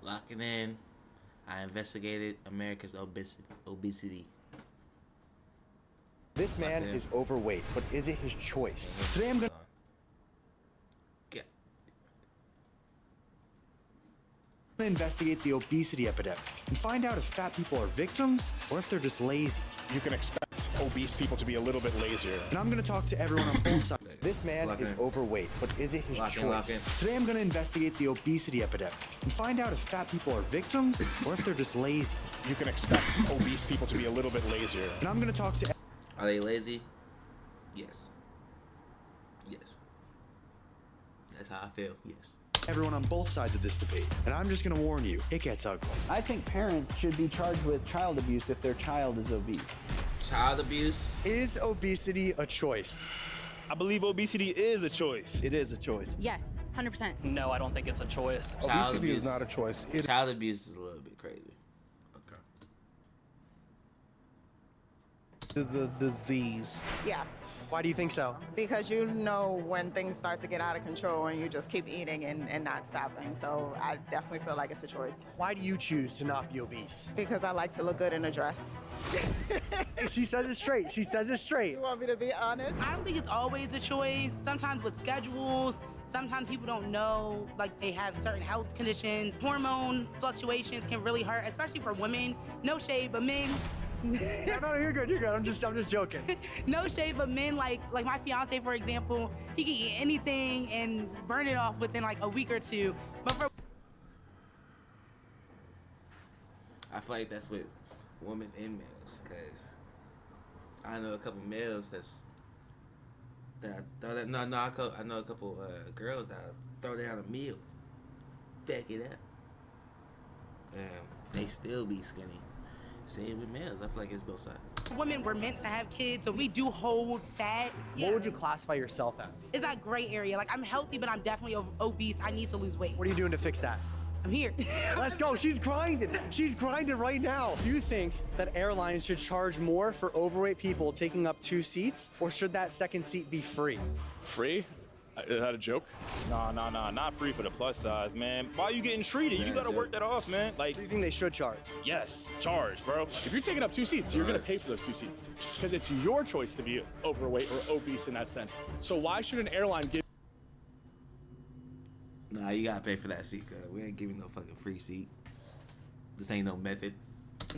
Locking in. I investigated America's obesity. This man is overweight, but is it his choice? Today I'm gonna investigate the obesity epidemic and find out if fat people are victims or if they're just lazy. You can expect obese people to be a little bit lazier. And I'm gonna talk to everyone on both sides. This man is overweight, but is it his choice? Today I'm gonna investigate the obesity epidemic and find out if fat people are victims or if they're just lazy. You can expect obese people to be a little bit lazier. And I'm gonna talk to... Are they lazy? Yes. Yes. That's how I feel, yes. Everyone on both sides of this debate, and I'm just gonna warn you, it gets ugly. I think parents should be charged with child abuse if their child is obese. Child abuse? Is obesity a choice? I believe obesity is a choice. It is a choice. Yes, 100%. No, I don't think it's a choice. Obesity is not a choice. Child abuse is a little bit crazy. Okay. It's a disease. Yes, Why do you think so? because you know when things start to get out of control and you just keep eating and not stopping. So I definitely feel like it's a choice. Why do you choose to not be obese? Because I like to look good in a dress. She says it straight. She says it straight. You want me to be honest? I don't think it's always a choice. Sometimes with schedules, sometimes people don't know, like they have certain health conditions. Hormone fluctuations can really hurt, especially for women. No shade, but men. No, you're good. You're good. I'm just joking. No shade, but men like my fiance, for example, he can eat anything and burn it off within like a week or two. But for I feel like that's with women and males, because I know a couple males I know a couple girls that throw down a meal, back it up, and they still be skinny. Same with males. I feel like it's both sides. women, we're meant to have kids, so we do hold fat. What would you classify yourself as? It's that gray area. Like, I'm healthy, but I'm definitely obese. I need to lose weight. What are you doing to fix that? I'm here. Let's go. She's grinding. She's grinding right now. Do you think that airlines should charge more for overweight people taking up 2 seats, or should that second seat be free? Free? Is that a joke? Nah, not free for the plus size, man. Why are you getting treated? You gotta work that off, man. Like, Do you think they should charge? yes, charge, bro. If you're taking up 2 seats, you're gonna pay for those 2 seats because it's your choice to be overweight or obese in that sense. So why should an airline give Nah, you gotta pay for that seat, cuz we ain't giving no fucking free seat. This ain't no method.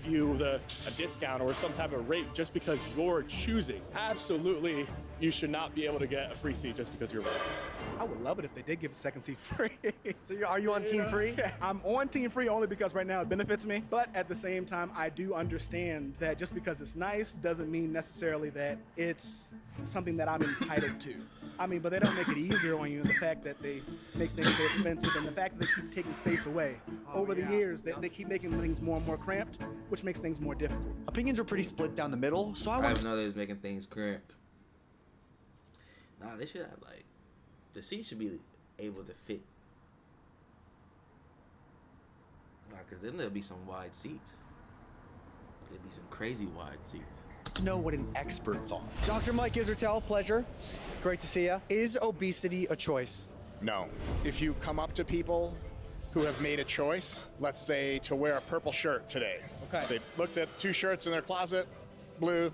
you a discount or some type of rate just because you're choosing? Absolutely, you should not be able to get a free seat just because you're white. I would love it if they did give a second seat free. So are you on team free? I'm on team free only because right now it benefits me. But at the same time, I do understand that just because it's nice doesn't mean necessarily that it's something that I'm entitled to. I mean, but they don't make it easier on you. The fact that they make things so expensive and the fact that they keep taking space away. Over the years, they keep making things more and more cramped, which makes things more difficult. Opinions are pretty split down the middle, so I didn't know they was making things cramped. Nah, they should have, like, the seat should be able to fit. Nah, because then there'll be some wide seats. There'll be some crazy wide seats. know what an expert thought. Dr. Mike Israel, pleasure. Great to see you. Is obesity a choice? No. If you come up to people who have made a choice, let's say to wear a purple shirt today. Okay. They looked at 2 shirts in their closet, blue,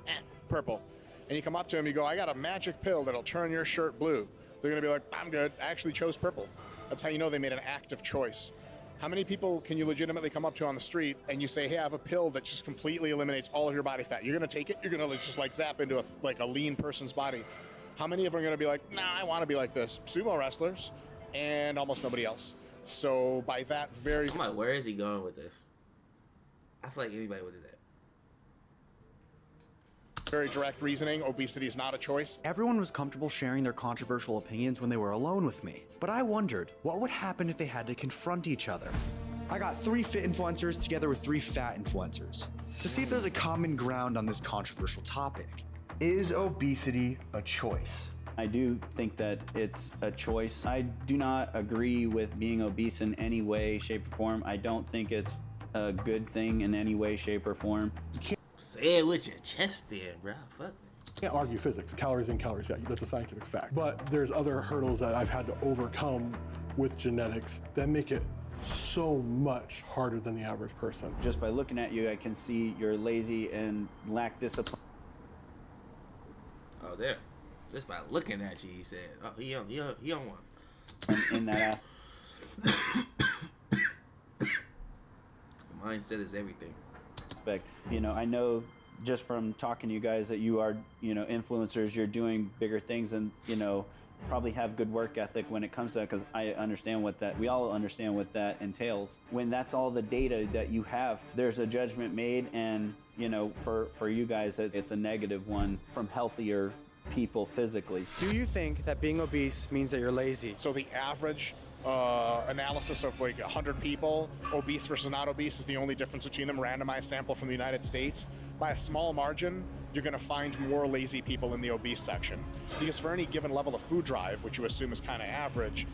purple. And you come up to them, you go, I got a magic pill that'll turn your shirt blue. They're gonna be like, I'm good, I actually chose purple. That's how you know they made an active choice. How many people can you legitimately come up to on the street and you say, hey, I have a pill that just completely eliminates all of your body fat? You're gonna take it, you're gonna just like zap into a lean person's body. How many of them are gonna be like, nah, I wanna be like this? Sumo wrestlers and almost nobody else. So by that very... Come on, where is he going with this? I feel like anybody would do that. Very direct reasoning, obesity is not a choice. Everyone was comfortable sharing their controversial opinions when they were alone with me. But I wondered, what would happen if they had to confront each other? I got 3 fit influencers together with 3 fat influencers to see if there's a common ground on this controversial topic. Is obesity a choice? I do think that it's a choice. I do not agree with being obese in any way, shape, or form. I don't think it's a good thing in any way, shape, or form. Say it with your chest then, bro. Fuck it. You can't argue physics. Calories in, calories out. That's a scientific fact. But there's other hurdles that I've had to overcome with genetics that make it so much harder than the average person. Just by looking at you, I can see you're lazy and lack discipline. Oh, there. Just by looking at you, he said, "Oh, he on one." In that Mindset is everything. aspect. You know, I know just from talking to you guys that you are, you know, influencers, you're doing bigger things and, you know, probably have good work ethic when it comes to that, because I understand what that, we all understand what that entails. When that's all the data that you have, there's a judgment made, and, you know, for you guys, that it's a negative one from healthier people physically. Do you think that being obese means that you're lazy? So the average analysis of like 100 people, obese versus not obese, is the only difference between them, randomized sample from the United States. By a small margin, you're gonna find more lazy people in the obese section. Because for any given level of food drive, which you assume is kind of average,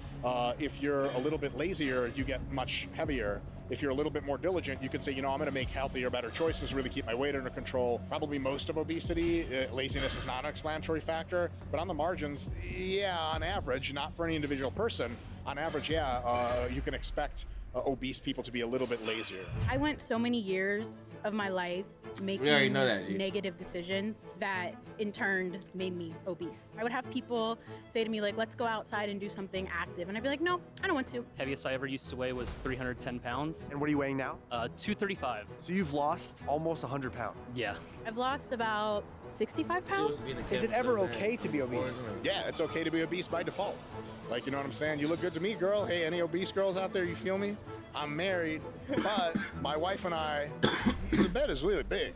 if you're a little bit lazier, you get much heavier. If you're a little bit more diligent, you could say, you know, I'm gonna make healthier, better choices, really keep my weight under control. Probably most of obesity, laziness is not an explanatory factor, but on the margins, yeah, on average, not for any individual person, on average, yeah, you can expect obese people to be a little bit lazier. I went so many years of my life making already know that, G. negative decisions that in turn made me obese. I would have people say to me like, let's go outside and do something active. And I'd be like, no, I don't want to. Heaviest I ever used to weigh was 310 pounds. And what are you weighing now? 235. So you've lost almost 100 pounds. Yeah. I've lost about 65 pounds. Is it ever okay to be obese? Yeah, it's okay to be obese by default. Like, you know what I'm saying? You look good to me, girl. Hey, any obese girls out there, you feel me? I'm married, but my wife and I, the bed is really big.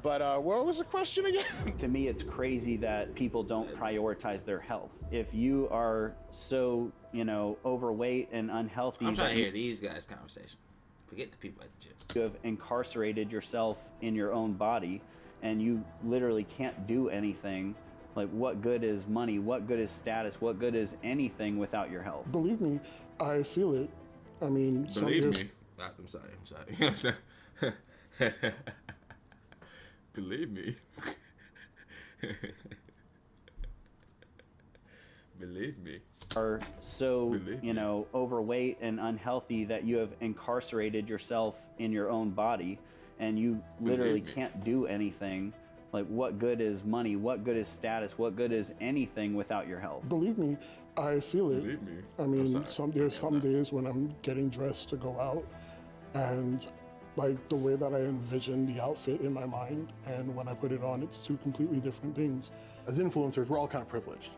But what was the question again? To me, it's crazy that people don't prioritize their health. If you are so, you know, overweight and unhealthy, I'm trying to hear these guys' conversation. Forget the people at the gym. You have incarcerated yourself in your own body, and you literally can't do anything. Like, what good is money? What good is status? What good is anything without your health? Believe me, I feel it. I mean, Believe me. I'm sorry. Believe me. Believe me. Are so, you know, overweight and unhealthy that you have incarcerated yourself in your own body, and you literally can't do anything. Like, what good is money? What good is status? What good is anything without your health? Believe me, I feel it. Believe me. I mean, there's some days when I'm getting dressed to go out, and like the way that I envision the outfit in my mind and when I put it on, it's two completely different things. As influencers, we're all kind of privileged.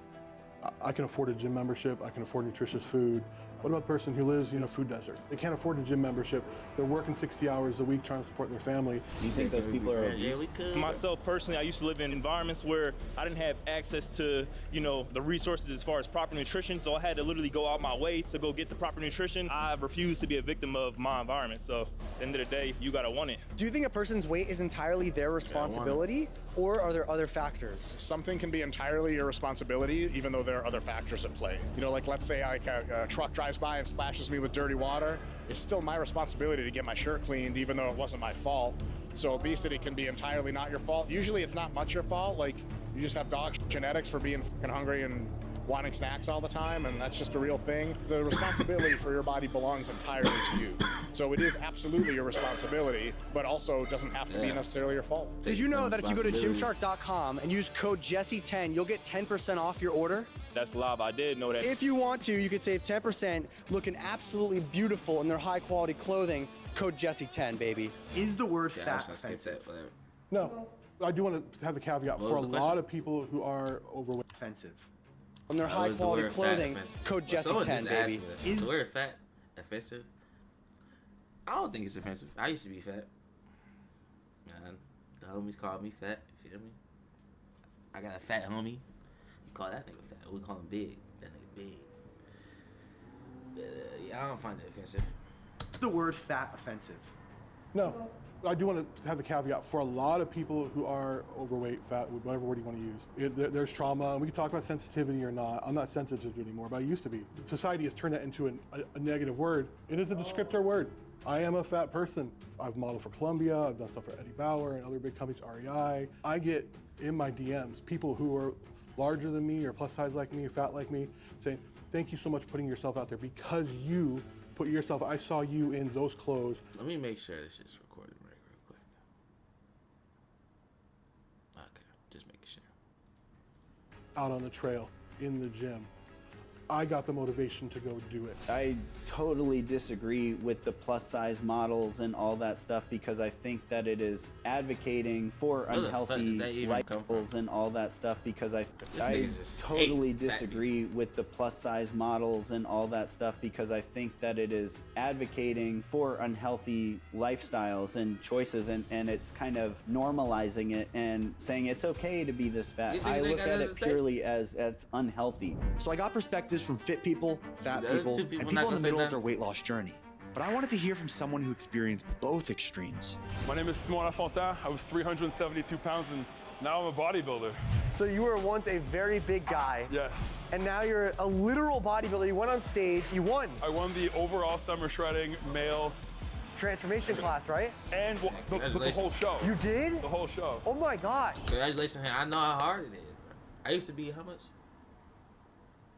I can afford a gym membership, I can afford nutritious food. What about the person who lives in a food desert? They can't afford a gym membership. They're working 60 hours a week trying to support their family. Do you think those people are obese? Myself personally, I used to live in environments where I didn't have access to, you know, the resources as far as proper nutrition, so I had to literally go out my way to go get the proper nutrition. I refuse to be a victim of my environment, so at the end of the day, you gotta want it. Do you think a person's weight is entirely their responsibility, or are there other factors? Something can be entirely your responsibility, even though there are other factors at play. You know, like let's say a truck drives by and splashes me with dirty water. It's still my responsibility to get my shirt cleaned, even though it wasn't my fault. So obesity can be entirely not your fault. Usually it's not much your fault. Like, you just have dog genetics for being fucking hungry and wanting snacks all the time, and that's just a real thing. The responsibility for your body belongs entirely to you. So it is absolutely your responsibility, but also doesn't have to be necessarily your fault. Did you know that if you go to gymshark.com and use code Jesse10, you'll get 10% off your order? That's live. I did know that. If you want to, you could save 10% looking absolutely beautiful in their high quality clothing. Code Jesse10, baby. Is the word fat offensive? No, I do want to have the caveat for a lot of people who are overweight. Offensive. On their high quality clothing, code Jesse10, baby. Is the word fat offensive? I don't think it's offensive. I used to be fat. Man, the homies called me fat. You feel me? I got a fat homie. You call that nigga fat. We call him big. That nigga big. Yeah, I don't find it offensive. Is the word fat offensive? No, I do want to have the caveat for a lot of people who are overweight, fat, whatever word you want to use. There's trauma, and we can talk about sensitivity or not. I'm not sensitive to it anymore, but I used to be. Society has turned that into a negative word. It is a descriptor word. I am a fat person. I've modeled for Columbia, I've done stuff for Eddie Bauer and other big companies, REI. I get in my DMs people who are larger than me or plus size like me or fat like me saying, thank you so much for putting yourself out there because you put yourself, I saw you in those clothes. Let me make sure this is recorded right real quick. Okay, just making sure. Out on the trail, in the gym. I got the motivation to go do it. I totally disagree with the plus size models and all that stuff because I think that it is advocating for Where the fuck did unhealthy that even come from? lifestyles and all that stuff because I nigga just totally hate fat disagree with the plus size models and all that stuff because I think that it is advocating for unhealthy lifestyles and choices and it's kind of normalizing it and saying it's okay to be this fat. You think I they look got at nothing it to say? purely as unhealthy. So I got perspectives from fit people, fat The other people, two and people people not in gonna the say middle of nothing. their weight loss journey. But I wanted to hear from someone who experienced both extremes. My name is Simon Lafontaine. I was 372 pounds and now I'm a bodybuilder. So you were once a very big guy. Yes. And now you're a literal bodybuilder. You went on stage, you won. I won the overall summer shredding male Transformation class, right? and the whole Congratulations. show. You did? The whole show. Oh my gosh. Congratulations, man. I know how hard it is, bro. I used to be how much?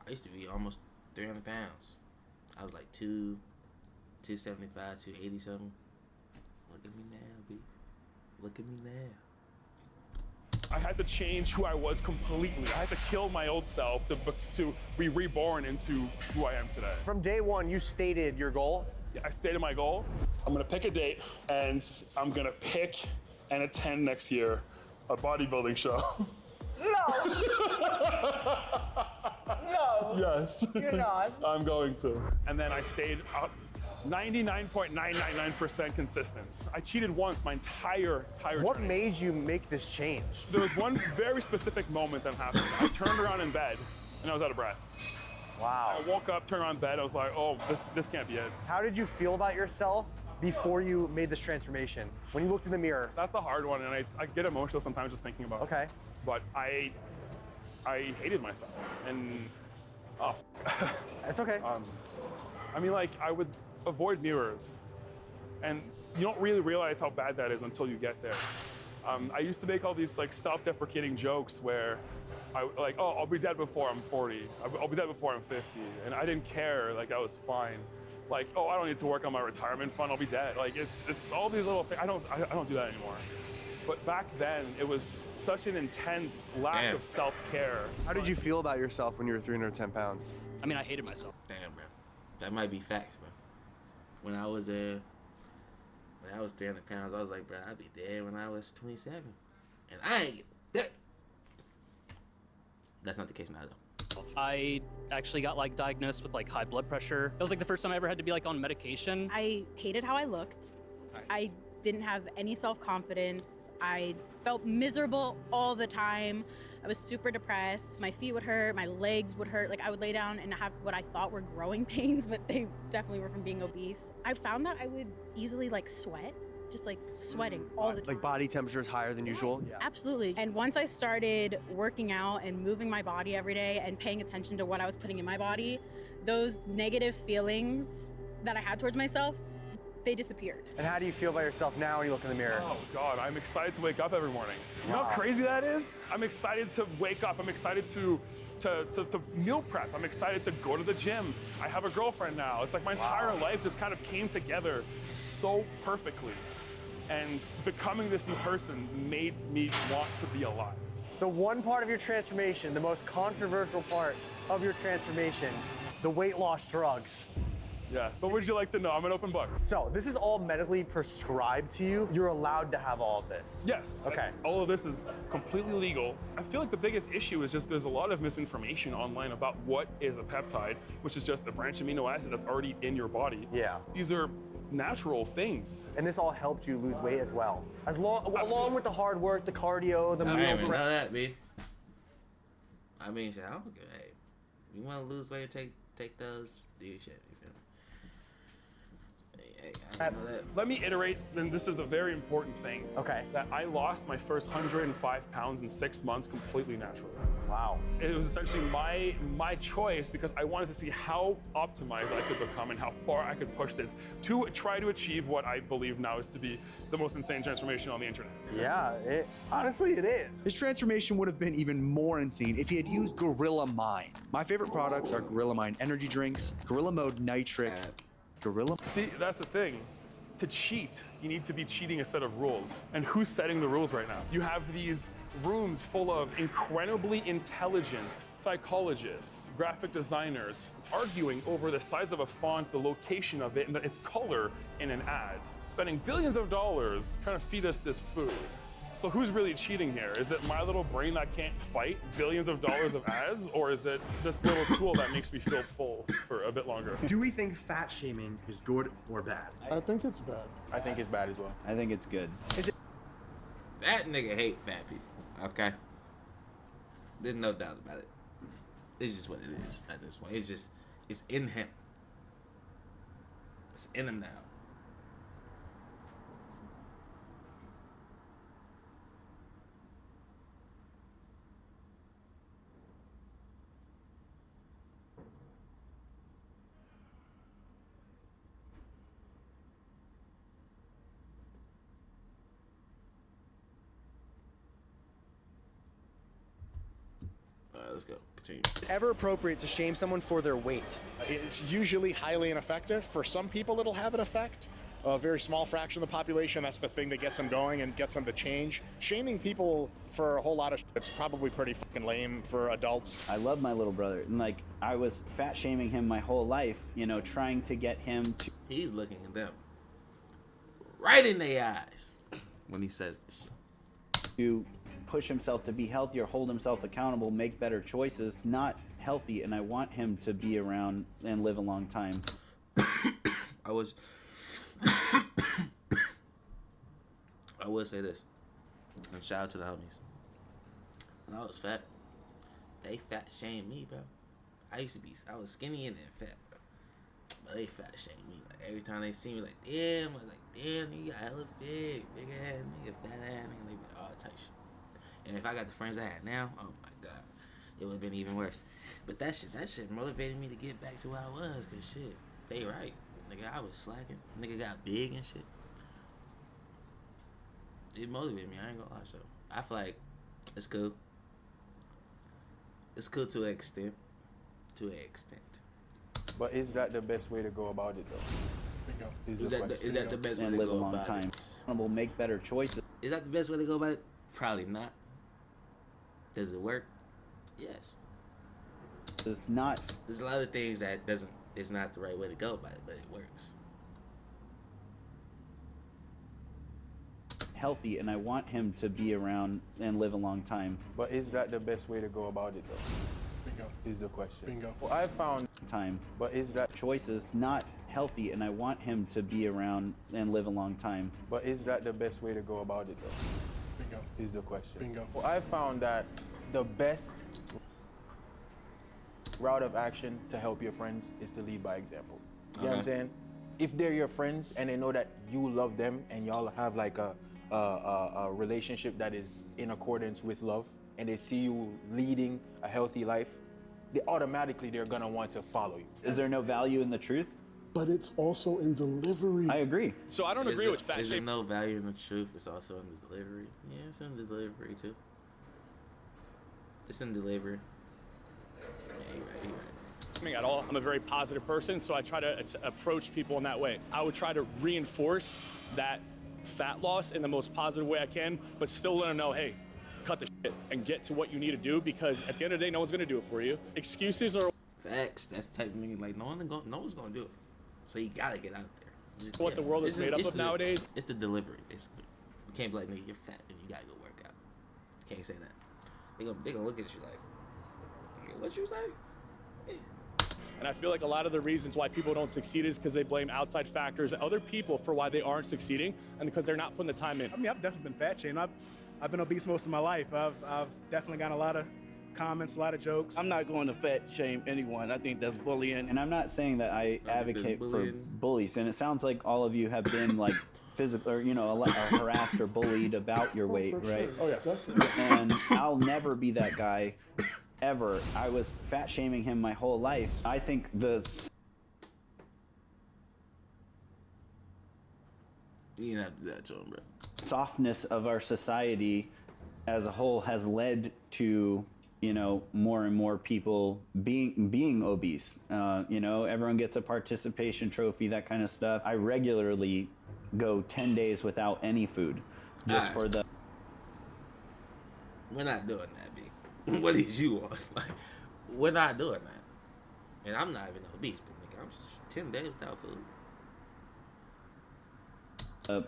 I used to be almost 300 pounds. I was like 275, 280 something. Look at me now, B. Look at me now. I had to change who I was completely. I had to kill my old self to be reborn into who I am today. From day one, you stated your goal. Yeah, I stated my goal. I'm gonna pick a date and I'm gonna pick and attend next year a bodybuilding show. No. No. Yes. You're not. I'm going to. And then I stayed out 99.999% consistent. I cheated once my entire What journey. made you make this change? There was one very specific moment that happened. I turned around in bed and I was out of breath. Wow. I woke up, turned around in bed, I was like, oh, this can't be it. How did you feel about yourself before you made this transformation? When you looked in the mirror? That's a hard one, and I get emotional sometimes just thinking about it. Okay. But I hated myself, and It's okay. I mean, like, I would avoid mirrors, and you don't really realize how bad that is until you get there. I used to make all these like self-deprecating jokes where I'll be dead before I'm 40. I'll be dead before I'm 50, and I didn't care. Like, that was fine. Like, oh, I don't need to work on my retirement fund. I'll be dead. Like, it's all these little things. I don't do that anymore. But back then, it was such an intense lack of self-care. How did you feel about yourself when you were 310 pounds? I mean, I hated myself. Damn, bro. That might be facts, bro. When I was 300 pounds, I was like, bro, I'd be dead when I was 27. And I ain't get. That's not the case now, though. I actually got like diagnosed with like high blood pressure. That was like the first time I ever had to be like on medication. I hated how I looked. I didn't have any self-confidence. I felt miserable all the time. I was super depressed. My feet would hurt, my legs would hurt. Like, I would lay down and have what I thought were growing pains, but they definitely were from being obese. I found that I would easily like sweat, just like sweating all the time. Like body temperature is higher than usual? Yes, absolutely. And once I started working out and moving my body every day and paying attention to what I was putting in my body, those negative feelings that I had towards myself, they disappeared. And how do you feel about yourself now when you look in the mirror? Oh God, I'm excited to wake up every morning. You know how crazy that is? I'm excited to wake up. I'm excited to meal prep. I'm excited to go to the gym. I have a girlfriend now. It's like my entire life just kind of came together so perfectly. And becoming this new person made me want to be alive. The one part of your transformation, the most controversial part of your transformation, the weight loss drugs. Yes, what would you like to know? I'm an open book. So this is all medically prescribed to you. You're allowed to have all of this. Yes. Okay. All of this is completely legal. I feel like the biggest issue is just there's a lot of misinformation online about what is a peptide, which is just a branched amino acid that's already in your body. Yeah. These are natural things. And this all helps you lose weight as well. Along with the hard work, the cardio, the I meal ain't even know prep. that, B. I mean, shit, I don't give a hey. You want to lose weight, take those, do your shit. You feel me? Hey, I didn't know that. Let me iterate, and this is a very important thing. Okay. That I lost my first 105 pounds in 6 months completely naturally. Wow. It was essentially my choice because I wanted to see how optimized I could become and how far I could push this to try to achieve what I believe now is to be the most insane transformation on the internet. Yeah, honestly it is. His transformation would have been even more insane if he had used Gorilla Mind. My favorite products are Gorilla Mind energy drinks, Gorilla Mode Nitric, gorilla. See, that's the thing. To cheat, you need to be cheating a set of rules. And who's setting the rules right now? You have these rooms full of incredibly intelligent psychologists, graphic designers, arguing over the size of a font, the location of it, and its color in an ad, spending billions of dollars trying to feed us this food. So who's really cheating here? Is it my little brain that can't fight billions of dollars of ads, or is it this little tool that makes me feel full for a bit longer? Do we think fat shaming is good or bad? I think it's bad. I think it's bad as well. I think it's good. That nigga hate fat people. Okay. There's no doubt about it. It's just what it is at this point. It's in him. It's in him now. Let's go. Continue. Ever appropriate to shame someone for their weight? It's usually highly ineffective. For some people, it'll have an effect. A very small fraction of the population, that's the thing that gets them going and gets them to change. Shaming people for a whole lot of shit, it's probably pretty fucking lame for adults. I love my little brother, and like I was fat shaming him my whole life, you know, trying to get him to. He's looking at them right in their eyes when he says this shit. To push himself to be healthier, hold himself accountable, make better choices. It's not healthy, and I want him to be around and live a long time. I would say this, and shout out to the homies. When I was fat, they fat shamed me, bro. I was skinny and then fat, bro. But they fat shamed me. Like every time they see me, like, damn, I was like, damn, nigga, you got hella big ass nigga, fat ass nigga, they be like, all type shit. And if I got the friends I had now, oh my god, it would have been even worse. But that shit motivated me to get back to where I was, cause shit, they right. Nigga, I was slacking. Nigga got big and shit. It motivated me, I ain't gonna lie. So I feel like it's cool. It's cool to an extent. But is that the best way to go about it, though? Is that the best way and to live a go long about time. it? We'll make better choices. Is that the best way to go about it? Probably not. Does it work? Yes. It's not. There's a lot of things that it's not the right way to go about it, but it works. Healthy, and I want him to be around and live a long time. But is that the best way to go about it, though? Bingo. Is the question. Bingo. Well, I found time. But is that choices? It's not healthy, and I want him to be around and live a long time. But is that the best way to go about it, though? Bingo. Is the question. Bingo. Well, I found that the best route of action to help your friends is to lead by example. You know what I'm saying? If they're your friends and they know that you love them and y'all have like a relationship that is in accordance with love, and they see you leading a healthy life, they're gonna want to follow you. Is there no value in the truth? But it's also in delivery. I agree. So I don't agree with fat shaming. Is there shaming. no value in the truth? It's also in the delivery. Yeah, it's in the delivery too. It's in delivery. Yeah, you're right. At all. I'm a very positive person, so I try to approach people in that way. I would try to reinforce that fat loss in the most positive way I can, but still let them know, hey, cut the shit and get to what you need to do, because at the end of the day, no one's gonna do it for you. Excuses are facts. That's the type of thing like no one's gonna do it. So you gotta get out there. Just, what the world is made up of nowadays. It's the delivery, basically. You can't be like, nigga, you're fat and you gotta go work out. You can't say that. They gonna look at you like, what you say? Yeah. And I feel like a lot of the reasons why people don't succeed is because they blame outside factors, other people, for why they aren't succeeding, and because they're not putting the time in. I mean, I've definitely been fat shamed. I've been obese most of my life. I've definitely gotten a lot of comments, a lot of jokes. I'm not going to fat shame anyone. I think that's bullying. And I'm not saying that I advocate for bullies, and it sounds like all of you have been like physical, or harassed or bullied about your weight, right? Sure. Oh yeah, definitely. And I'll never be that guy. Ever. I was fat shaming him my whole life. I think the You didn't have to do that to him, bro. softness of our society as a whole has led to you know, more and more people being obese. You know, everyone gets a participation trophy, that kind of stuff. I regularly go 10 days without any food just for the... We're not doing that, B. What is you on? Like, we're not doing that. And I'm not even obese, but nigga, I'm just 10 days without food.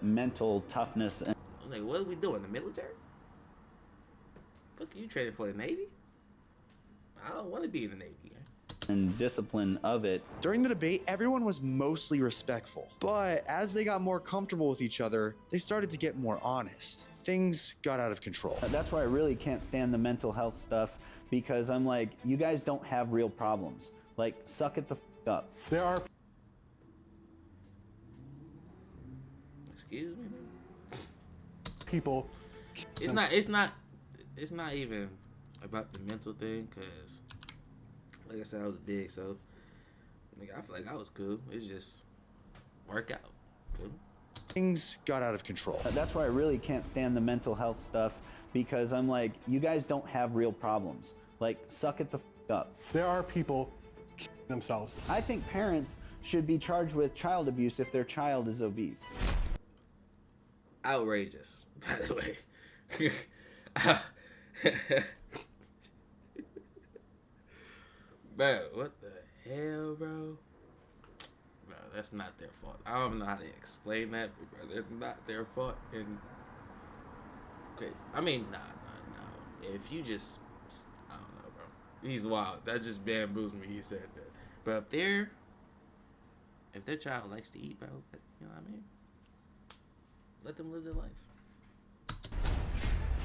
Mental toughness. And I'm like, what are we doing? The military? Fuck, you training for the Navy? I don't want to be in the Navy. And discipline of it. During the debate, everyone was mostly respectful. But as they got more comfortable with each other, they started to get more honest. Things got out of control. That's why I really can't stand the mental health stuff, because I'm like, you guys don't have real problems. Like, suck it the f up. There are... Excuse me? people... It's not even about the mental thing, because like I said, I was big, so I feel like I was cool. It's just work out. Feel me? Things got out of control. That's why I really can't stand the mental health stuff, because I'm like, you guys don't have real problems. Like, suck it the f up. There are people themselves. I think parents should be charged with child abuse if their child is obese. Outrageous, by the way. Bro, what the hell, bro? Bro, that's not their fault. I don't know how to explain that, but bro, that's not their fault. And okay, I mean, nah. If you just, I don't know, bro. He's wild. That just bamboozled me. He said that. But if their child likes to eat, bro, you know what I mean? Let them live their life.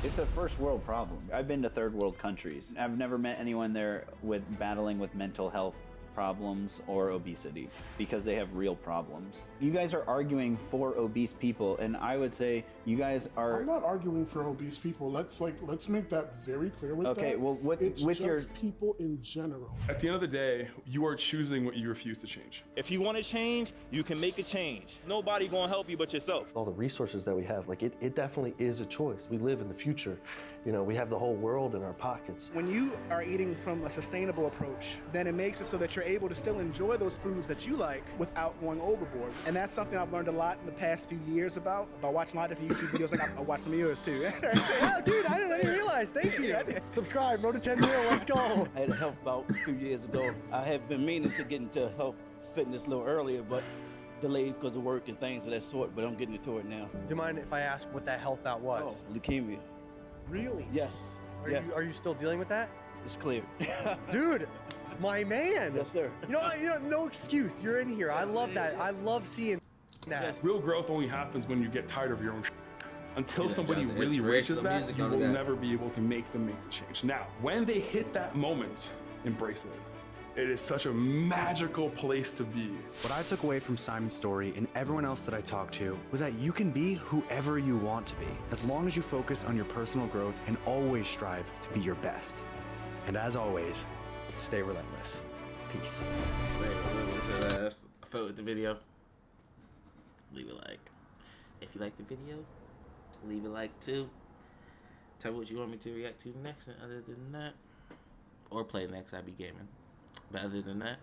It's a first world problem. I've been to third world countries. I've never met anyone there with battling with mental health problems or obesity, because they have real problems. You guys are arguing for obese people, and I would say you guys are... I'm not arguing for obese people. Let's make that very clear with that. Okay, well, it's just your people in general. At the end of the day, you are choosing what you refuse to change. If you want to change, you can make a change. Nobody gonna help you but yourself. All the resources that we have, like it definitely is a choice. We live in the future. You know, we have the whole world in our pockets. When you are eating from a sustainable approach, then it makes it so that you're able to still enjoy those foods that you like without going overboard. And that's something I've learned a lot in the past few years about watching a lot of different YouTube videos. Like I watched some of yours too. Yeah, dude, I didn't realize. Thank you. Subscribe, road to 10 mil, let's go. I had a health bout a few years ago. I have been meaning to get into health fitness a little earlier, but delayed because of work and things of that sort, but I'm getting into it now. Do you mind if I ask what that health bout was? Oh, leukemia. Really? Yes. Are you still dealing with that? It's clear. Dude, my man. Yes, sir. You know, no excuse. You're in here. I love that. I love seeing that. Real growth only happens when you get tired of your own Until Yeah, somebody John, the really reaches inspirational that, music you on will that. never be able to make them make the change. Now, when they hit that moment, embrace it. It is such a magical place to be. What I took away from Simon's story and everyone else that I talked to was that you can be whoever you want to be, as long as you focus on your personal growth and always strive to be your best. And as always, stay relentless. Peace. Wait, let's vote with the video. Leave a like. If you like the video, leave a like too. Tell me what you want me to react to next, and other than that, or play next, I be gaming. But other than that,